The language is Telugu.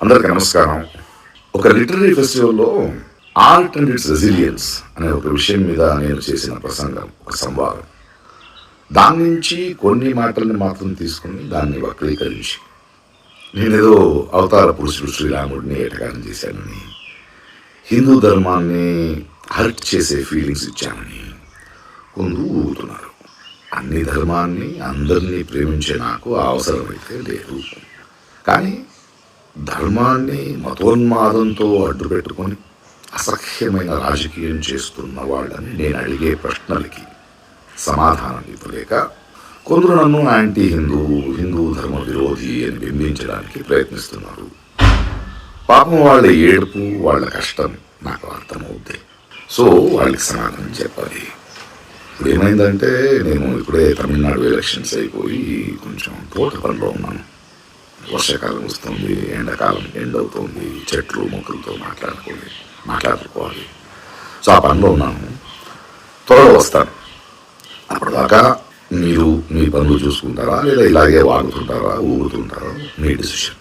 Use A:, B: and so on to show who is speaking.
A: అందరికీ నమస్కారం. ఒక లిటరరీ ఫెస్టివల్‌లో ఆర్ట్ అండ్ ఇట్స్ రెసిలియన్స్ అనే ఒక విషయం మీద నేను చేసిన ప్రసంగం, ఒక సంవాదం. దాని నుంచి కొన్ని మాటల్ని మాత్రం తీసుకొని దాన్ని వక్రీకరించి నేనేదో అవతార పురుషుడు శ్రీరాముడిని ఎటకారం చేశానని, హిందూ ధర్మాన్ని హర్ట్ చేసే ఫీలింగ్స్ ఇచ్చానని కొందరు ఊగుతున్నారు. అన్ని ధర్మాన్ని అందరినీ ప్రేమించే నాకు ఆ అవసరమైతే లేదు. కానీ ధర్మాన్ని మతోన్మాదంతో అడ్డు పెట్టుకొని అసహ్యమైన రాజకీయం చేస్తున్న వాళ్ళని నేను అడిగే ప్రశ్నలకి సమాధానం ఇవ్వలేక కొందరు నన్ను యాంటీ హిందూ ధర్మ విరోధి అని బింబించడానికి ప్రయత్నిస్తున్నారు. పాపం వాళ్ళ ఏడుపు, వాళ్ళ కష్టం నాకు అర్థమవుద్ది. సో వాళ్ళకి సమాధానం చెప్పాలి. ఇప్పుడు ఏమైందంటే నేను ఇప్పుడే తమిళనాడు ఎలక్షన్స్ అయిపోయి కొంచెం తోట పనిలో ఉన్నాను. వర్షాకాలం వస్తుంది, ఎండాకాలం ఎండవుతుంది, చెట్లు మొక్కలతో మాట్లాడుకోవాలి. సో ఆ పనిలో ఉన్నాను, త్వరలో వస్తాను. అప్పటిదాకా మీరు మీ పనులు చూసుకుంటారా లేదా ఇలాగే వాగుతుంటారా, ఊగుతుంటారా, మీ డిసిషన్.